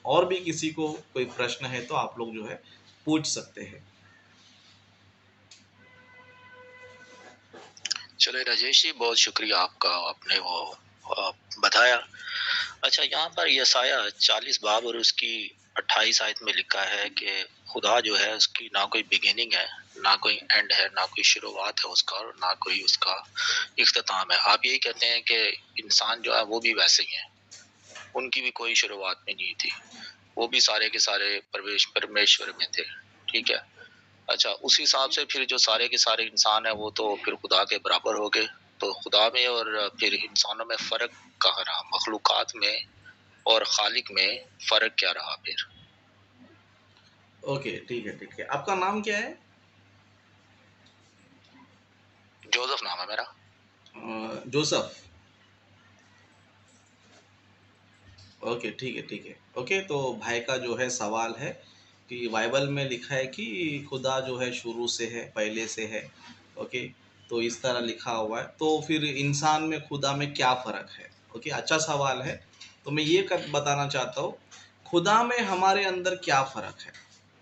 और भी किसी को कोई प्रश्न है तो आप लोग जो है पूछ सकते हैं। चलो राजेश जी, बहुत शुक्रिया आपका, आपने वो बताया। अच्छा, यहाँ पर यसाया 40 बाब और उसकी 28 आयत में लिखा है कि खुदा जो है उसकी ना कोई बिगिनिंग है, ना कोई एंड है, ना कोई शुरुआत है उसका, और ना कोई उसका इख्तिताम है। आप यही कहते हैं कि इंसान जो है वो भी वैसे ही है, उनकी भी कोई शुरुआत में नहीं थी, वो भी सारे के सारे परमेश्वर में थे, ठीक है। अच्छा, उस हिसाब से फिर जो सारे के सारे इंसान है वो तो फिर खुदा के बराबर हो गए। तो खुदा में और फिर इंसानों में फ़र्क कहाँ रहा? मखलूक़ात में और खालिक में फ़र्क क्या रहा फिर? ओके, ठीक है। आपका नाम क्या है? जोसेफ नाम है मेरा। जोसेफ। ओके, ठीक है। ओके, तो भाई का जो है सवाल है कि बाइबल में लिखा है कि खुदा जो है शुरू से है, पहले से है। ओके, तो इस तरह लिखा हुआ है, तो फिर इंसान में खुदा में क्या फ़र्क है? ओके, अच्छा सवाल है। तो मैं ये बताना चाहता हूँ, खुदा में हमारे अंदर क्या फ़र्क है?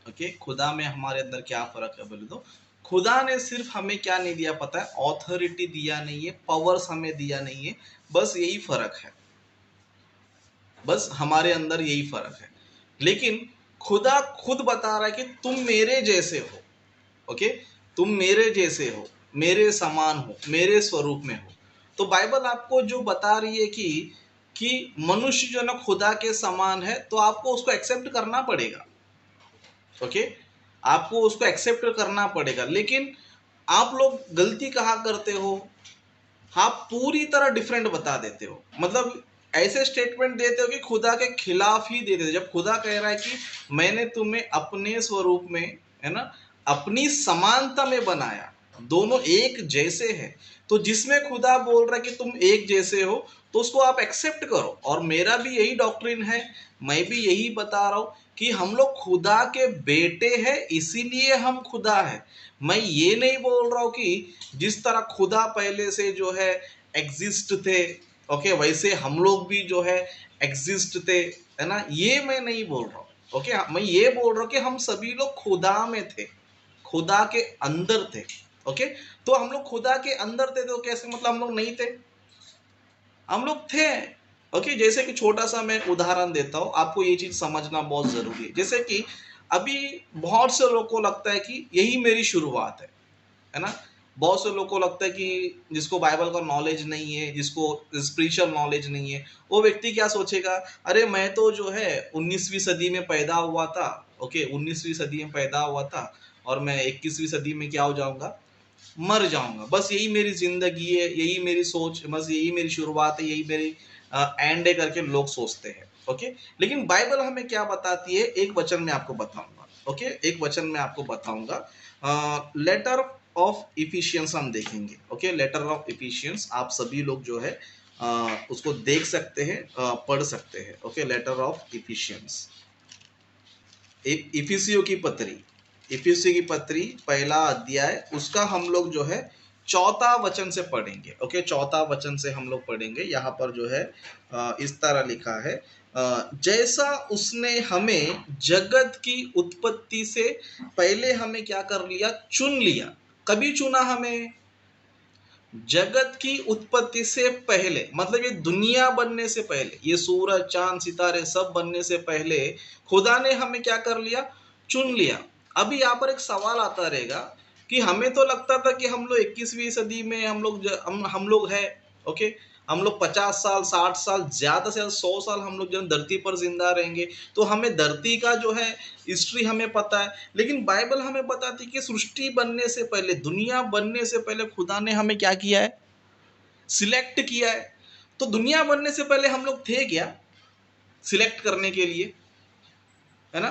ओके, खुदा में हमारे अंदर क्या फ़र्क है बोले तो, खुदा ने सिर्फ हमें क्या नहीं दिया पता है? ऑथोरिटी दिया नहीं है, पावर्स हमें दिया नहीं है, बस यही फ़र्क है। बस हमारे अंदर यही फ़र्क है। लेकिन खुदा खुद बता रहा है कि तुम मेरे जैसे हो। ओके, तुम मेरे जैसे हो, मेरे समान हो, मेरे स्वरूप में हो। तो बाइबल आपको जो बता रही है कि मनुष्य जो ना खुदा के समान है, तो आपको उसको एक्सेप्ट करना पड़ेगा। ओके, आपको उसको एक्सेप्ट करना पड़ेगा। लेकिन आप लोग गलती कहाँ करते हो? आप पूरी तरह डिफरेंट बता देते हो। मतलब ऐसे स्टेटमेंट देते हो कि खुदा के खिलाफ ही दे देते हो। जब खुदा कह रहा है कि मैंने तुम्हें अपने स्वरूप में, है ना, अपनी समानता में बनाया, दोनों एक जैसे हैं, तो जिसमें खुदा बोल रहा है कि तुम एक जैसे हो, तो उसको आप एक्सेप्ट करो। और मेरा भी यही डॉक्ट्रिन है, मैं भी यही बता रहा हूँ कि हम लोग खुदा के बेटे हैं, इसीलिए हम खुदा है। मैं ये नहीं बोल रहा हूँ कि जिस तरह खुदा पहले से जो है एग्जिस्ट थे, ओके, वैसे हम लोग भी जो है एग्जिस्ट थे, है ना, ये मैं नहीं बोल रहा हूँ। ओके, मैं ये बोल रहा हूँ कि हम सभी लोग खुदा में थे, खुदा के अंदर थे। ओके, तो हम लोग खुदा के अंदर थे, तो कैसे मतलब हम लोग नहीं थे? हम लोग थे। ओके, जैसे कि छोटा सा मैं उदाहरण देता हूँ, आपको ये चीज समझना बहुत जरूरी है। जैसे कि अभी बहुत से लोगों को लगता है कि यही मेरी शुरुआत है ना। बहुत से लोगों को लगता है कि जिसको बाइबल का नॉलेज नहीं है, जिसको स्पिरिचुअल नॉलेज नहीं है, वो व्यक्ति क्या सोचेगा, अरे मैं तो जो है 19वीं सदी में पैदा हुआ था। ओके, 19वीं सदी में पैदा हुआ था और मैं 21वीं सदी में क्या हो जाऊंगा? मर जाऊंगा। बस यही मेरी जिंदगी है, यही मेरी सोच, बस यही मेरी शुरुआत है, यही मेरी एंड है करके लोग सोचते हैं। ओके, लेकिन बाइबल हमें क्या बताती है, एक वचन में आपको बताऊंगा। ओके, एक वचन में आपको बताऊंगा। लेटर ऑफ इफिशियंस हम देखेंगे। ओके, लेटर ऑफ इफिशियंस आप सभी लोग जो है उसको देख सकते हैं, पढ़ सकते हैं। ओके, लेटर ऑफ इफिशियंस, इफिसियों की पत्री, इफिसियों की पत्री पहला अध्याय, उसका हम लोग जो है चौथा वचन से पढ़ेंगे। ओके, चौथा वचन से हम लोग पढ़ेंगे। यहाँ पर जो है इस तरह लिखा है, जैसा उसने हमें जगत की उत्पत्ति से पहले हमें क्या कर लिया? चुन लिया। कभी चुना हमें? जगत की उत्पत्ति से पहले, मतलब ये दुनिया बनने से पहले, ये सूरज चांद सितारे सब बनने से पहले खुदा ने हमें क्या कर लिया? चुन लिया। अभी यहाँ पर एक सवाल आता रहेगा कि हमें तो लगता था कि हम लोग 21वीं सदी में हम लोग है। ओके, हम लोग 50 साल 60 साल, ज्यादा से ज्यादा 100 साल हम लोग जो धरती पर जिंदा रहेंगे, तो हमें धरती का जो है हिस्ट्री हमें पता है। लेकिन बाइबल हमें बताती है कि सृष्टि बनने से पहले, दुनिया बनने से पहले खुदा ने हमें क्या किया है? सिलेक्ट किया है। तो दुनिया बनने से पहले हम लोग थे क्या सिलेक्ट करने के लिए? है ना।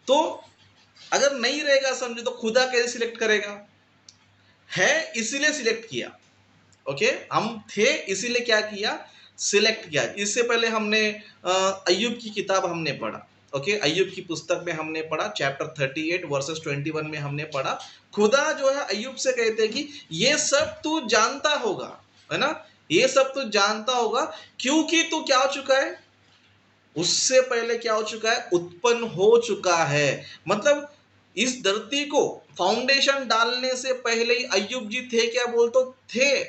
तो अगर नहीं रहेगा समझो, तो खुदा कैसे सिलेक्ट करेगा? है इसीलिए सिलेक्ट किया। ओके, हम थे इसीलिए क्या किया? सिलेक्ट किया। इससे पहले हमने अय्यूब की किताब हमने पढ़ा। ओके, अय्यूब की पुस्तक में हमने पढ़ा, चैप्टर 38 वर्सेस 21 में हमने पढ़ा, खुदा जो है अय्यूब से कहते हैं कि ये सब तू जानता होगा, है ना, ये सब तू जानता होगा, क्योंकि तू क्या हो चुका है? उससे पहले क्या हो चुका है, उत्पन्न हो चुका है। मतलब इस धरती को फाउंडेशन डालने से पहले ही अय्यूब जी थे क्या, बोल तो थे।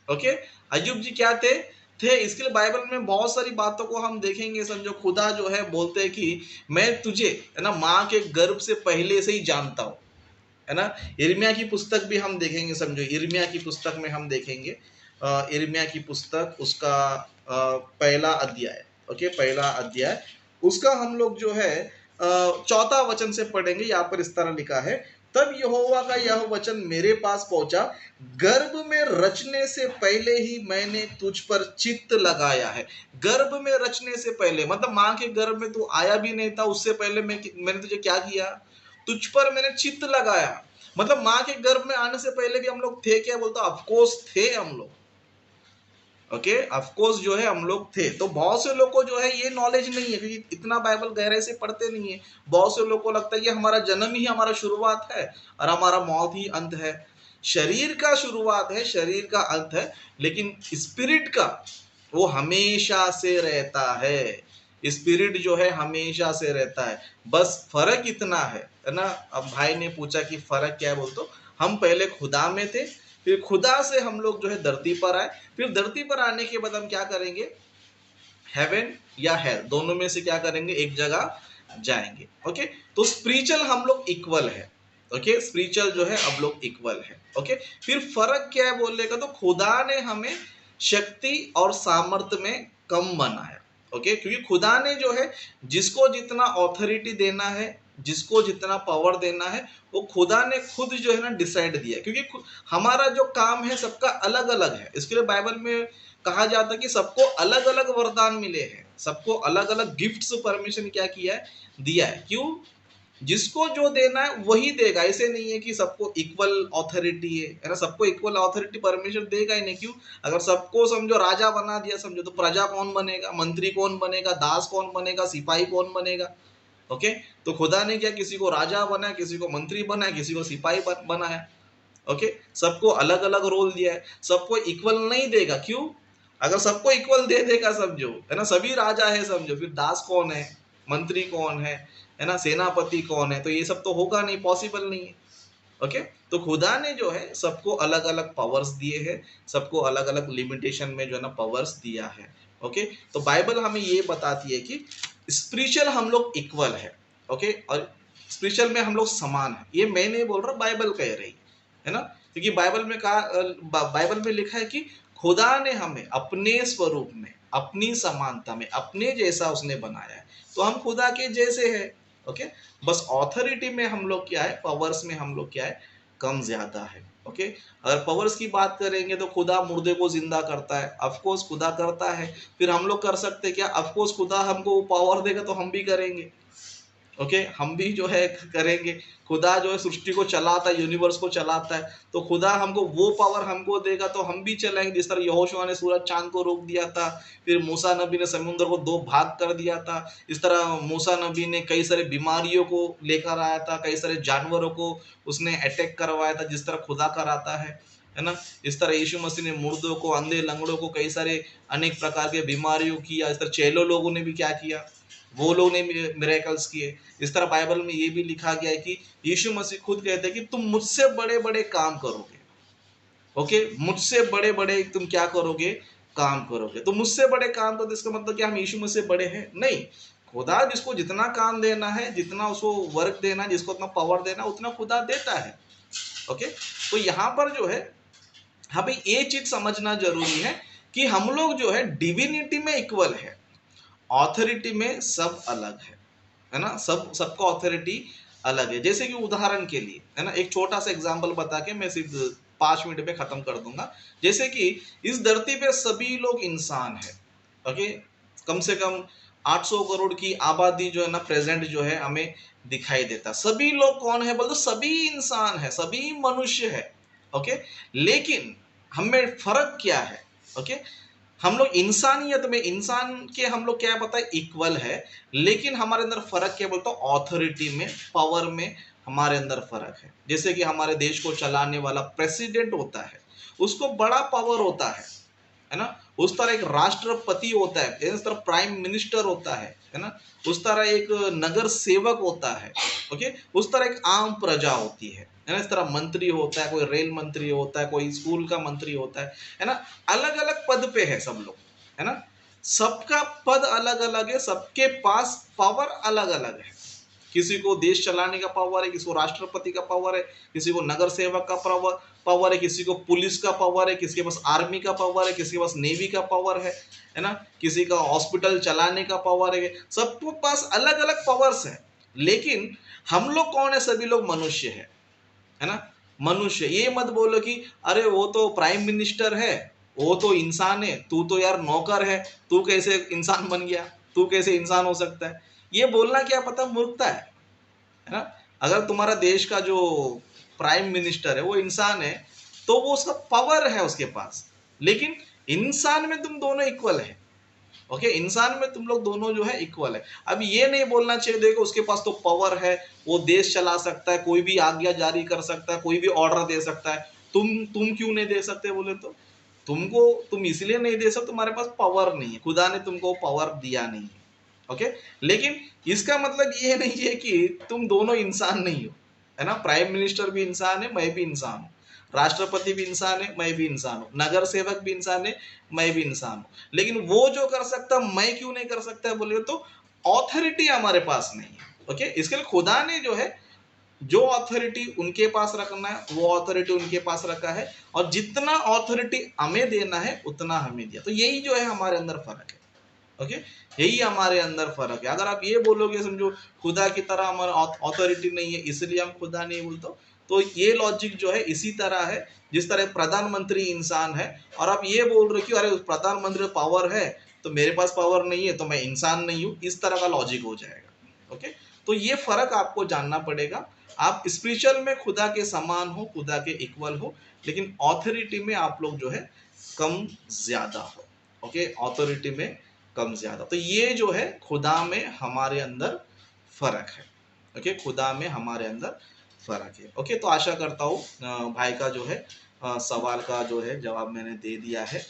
ओके, अय्यूब जी क्या थे, थे। इसके लिए बाइबल में बहुत सारी बातों को हम देखेंगे। समझो खुदा जो है बोलते हैं कि मैं तुझे, है ना, माँ के गर्भ से पहले से ही जानता हूँ, है ना। यिर्मयाह की पुस्तक भी हम देखेंगे। समझो यिर्मयाह की पुस्तक में हम देखेंगे, यिर्मयाह की पुस्तक उसका पहला अध्याय, ओके, पहला अध्याय उसका हम लोग जो है चौथा वचन से पढ़ेंगे। यहाँ पर इस तरह लिखा है, तब यहोवा का यह वचन मेरे पास पहुंचा, गर्भ में रचने से पहले ही मैंने तुझ पर चित्त लगाया है। गर्भ में रचने से पहले मतलब माँ के गर्भ में तू आया भी नहीं था, उससे पहले मैंने तुझे क्या किया, तुझ पर मैंने चित्त लगाया। मतलब माँ के गर्भ में आने से पहले भी हम लोग थे क्या, बोलता ऑफकोर्स थे हम लोग। ओके, ऑफकोर्स जो है हम लोग थे। तो बहुत से लोग को जो है ये नॉलेज नहीं है, क्योंकि इतना बाइबल गहराई से पढ़ते नहीं है। बहुत से लोग को लगता है कि हमारा जन्म ही हमारा शुरुआत है और हमारा मौत ही अंत है। शरीर का शुरुआत है, शरीर का अंत है, लेकिन स्पिरिट का वो हमेशा से रहता है। स्पिरिट जो है हमेशा से रहता है। बस फर्क इतना है ना। अब भाई ने पूछा कि फर्क क्या है, बोल तो हम पहले खुदा में थे, फिर खुदा से हम लोग जो है धरती पर आए, फिर धरती पर आने के बाद हम क्या करेंगे, हेवन या हेल दोनों में से क्या करेंगे, एक जगह जाएंगे। ओके, तो स्पिरिचुअल हम लोग इक्वल है। ओके, स्पिरिचुअल जो है अब लोग इक्वल है। ओके, फिर फर्क क्या है बोलने का, तो खुदा ने हमें शक्ति और सामर्थ्य में कम बनाया। ओके, क्योंकि खुदा ने जो है जिसको जितना ऑथोरिटी देना है, जिसको जितना पावर देना है, वो खुदा ने खुद जो है ना डिसाइड दिया। क्योंकि हमारा जो काम है सबका अलग अलग है। इसके लिए बाइबल में कहा जाता है कि सबको अलग अलग वरदान मिले हैं, सबको अलग अलग गिफ्ट्स परमिशन क्या किया है, दिया है। क्यों, जिसको जो देना है वही देगा। ऐसे नहीं है कि सबको इक्वल अथॉरिटी है ना, सबको इक्वल अथॉरिटी परमिशन देगा ही नहीं। क्यों, अगर सबको समझो राजा बना दिया, समझो, तो प्रजा कौन बनेगा, मंत्री कौन बनेगा, दास कौन बनेगा, सिपाही कौन बनेगा। ओके, तो खुदा ने क्या किसी को राजा बनाया, किसी को मंत्री बनाया, किसी को सिपाही बनाया। ओके, सबको अलग अलग रोल दिया है, सबको इक्वल नहीं देगा। क्यों, अगर सबको इक्वल दे देगा, समझो, है ना, सभी राजा है, समझो, फिर दास कौन है, मंत्री कौन है ना, सेनापति कौन है, तो ये सब तो होगा नहीं, पॉसिबल नहीं है। ओके, तो खुदा ने जो है सबको अलग अलग पावर्स दिए हैं, सबको अलग अलग लिमिटेशन में जो है ना पावर्स दिया है। ओके, तो बाइबल हमें ये बताती है कि स्पिरिचुअल हम लोग इक्वल है। ओके, और स्पिरिचुअल में हम लोग समान है। ये मैं नहीं बोल रहा, बाइबल कह रही है ना। क्योंकि बाइबल में कहा, बाइबल में लिखा है कि खुदा ने हमें अपने स्वरूप में, अपनी समानता में, अपने जैसा उसने बनाया है। तो हम खुदा के जैसे हैं। ओके, बस ऑथोरिटी में हम लोग क्या है, पावर्स में हम लोग क्या है, कम ज्यादा है। ओके, अगर पावर्स की बात करेंगे तो खुदा मुर्दे को जिंदा करता है, ऑफकोर्स खुदा करता है। फिर हम लोग कर सकते हैं क्या, ऑफकोर्स खुदा हमको वो पावर देगा तो हम भी करेंगे। ओके, हम भी जो है करेंगे। खुदा जो है सृष्टि को चलाता है, यूनिवर्स को चलाता है, तो खुदा हमको वो पावर हमको देगा तो हम भी चलाएंगे। जिस तरह यहोशुआ ने सूरज चांद को रोक दिया था, फिर मूसा नबी ने समुद्र को दो भाग कर दिया था। इस तरह मूसा नबी ने कई सारे बीमारियों को लेकर आया था, कई सारे जानवरों को उसने अटैक करवाया था, जिस तरह खुदा कराता है ना। इस तरह यीशु मसीह ने मुर्दों को, अंधे लंगड़ों को कई सारे अनेक प्रकार के बीमारियों किया। इस तरह चेलो लोगों ने भी क्या किया, वो लोग ने मिरेकल्स किए। इस तरह बाइबल में ये भी लिखा गया है कि यीशु मसीह खुद कहते हैं कि तुम मुझसे बड़े बड़े काम करोगे। ओके, मुझसे बड़े बड़े तुम क्या करोगे, काम करोगे। तो मुझसे बड़े काम करोगे, इसका मतलब क्या हम यीशु मसीह बड़े हैं, नहीं। खुदा जिसको जितना काम देना है, जितना उसको वर्क देना है, जिसको उतना पावर देना, उतना खुदा देता है। ओके, तो यहाँ पर जो है हमें ये चीज समझना जरूरी है कि हम लोग जो है डिविनिटी में इक्वल है, ऑथोरिटी में सब अलग है ना। सबका ऑथोरिटी अलग है। जैसे कि उदाहरण के लिए, है ना, एक छोटा सा एग्जांपल बता के मैं सिर्फ 5 मिनट में खत्म कर दूंगा। जैसे कि इस धरती पे सभी लोग इंसान है। ओके, कम से कम 800 करोड़ की आबादी जो है ना प्रेजेंट जो है हमें दिखाई देता। सभी लोग कौन है, बोल दो, सभी इंसान है, सभी मनुष्य है। ओके, लेकिन हमें फर्क क्या है। ओके, हम लोग इंसानियत में, इंसान के हम लोग क्या पता है, इक्वल है, लेकिन हमारे अंदर फर्क क्या बोलता है, ऑथोरिटी में, पावर में हमारे अंदर फर्क है। जैसे कि हमारे देश को चलाने वाला प्रेसिडेंट होता है, उसको बड़ा पावर होता है। है ना, उस तरह एक राष्ट्रपति होता है, इस तरह प्राइम मिनिस्टर होता है ना, उस तरह एक नगर सेवक होता है, ओके, उस तरह एक आम प्रजा होती है ना, इस तरह मंत्री होता है, कोई रेल मंत्री होता है, कोई स्कूल का मंत्री होता है ना, अलग अलग पद पे है सब लोग, है ना, सबका पद अलग अलग है, सबके पास पावर अलग अलग है, किसी को देश चलाने का पावर है, किसी को राष्ट्रपति का पावर है, किसी को नगर सेवक का पावर है, किसी को पुलिस का पावर है, किसी के पास आर्मी का पावर है, किसी के पास नेवी का पावर है ना, किसी का हॉस्पिटल चलाने का पावर है, सबके पास अलग अलग पावर्स है। लेकिन हम लोग कौन है? सभी लोग मनुष्य है ना, मनुष्य। ये मत बोलो कि अरे वो तो प्राइम मिनिस्टर है, वो तो इंसान है, तू तो यार नौकर है, तू कैसे इंसान बन गया, तू कैसे इंसान हो सकता है? ये बोलना क्या पता मूर्खता है ना। अगर तुम्हारा देश का जो प्राइम मिनिस्टर है वो इंसान है, तो वो सब पावर है उसके पास, लेकिन इंसान में तुम दोनों इक्वल है, ओके, इंसान में तुम लोग दोनों जो है इक्वल है। अब ये नहीं बोलना चाहिए देखो उसके पास तो पावर है, वो देश चला सकता है, कोई भी आज्ञा जारी कर सकता है, कोई भी ऑर्डर दे सकता है, तुम क्यों नहीं दे सकते? बोले तो तुम इसलिए नहीं दे सकते, तुम्हारे पास पावर नहीं है, खुदा ने तुमको पावर दिया नहीं है, ओके। लेकिन इसका मतलब ये नहीं है कि तुम दोनों इंसान नहीं हो, है ना। प्राइम मिनिस्टर भी इंसान है, मैं भी इंसान हूँ, राष्ट्रपति भी इंसान है, मैं भी इंसान हूँ, नगर सेवक भी इंसान है, मैं भी इंसान हूँ। लेकिन वो जो कर सकता मैं क्यों नहीं कर सकता बोले तो ऑथोरिटी हमारे पास नहीं है, ओके। इसके लिए खुदा ने जो है जो अथॉरिटी उनके पास रखना है वो अथॉरिटी उनके पास रखा है, और जितना अथॉरिटी हमें देना है उतना हमें दिया। तो यही जो है हमारे अंदर फर्क है, ओके, यही हमारे अंदर फर्क है। अगर आप ये बोलोगे समझो खुदा की तरह हमारा अथॉरिटी नहीं है इसलिए हम खुदा नहीं बोलते, तो ये लॉजिक जो है इसी तरह है जिस तरह प्रधानमंत्री इंसान है और आप ये बोल रहे हो कि अरे उस प्रधानमंत्री पावर है तो मेरे पास पावर नहीं है तो मैं इंसान नहीं हूं, इस तरह का लॉजिक हो जाएगा, ओके। तो ये फर्क आपको जानना पड़ेगा। आप स्पिरिचुअल में खुदा के समान हो, खुदा के इक्वल हो, लेकिन ऑथोरिटी में आप लोग जो है कम ज्यादा हो, ओके, ऑथोरिटी में कम ज्यादा। तो ये जो है खुदा में हमारे अंदर फर्क है, ओके, खुदा में हमारे अंदर फर्क है, ओके। तो आशा करता हूँ भाई का जो है सवाल का जो है जवाब मैंने दे दिया है।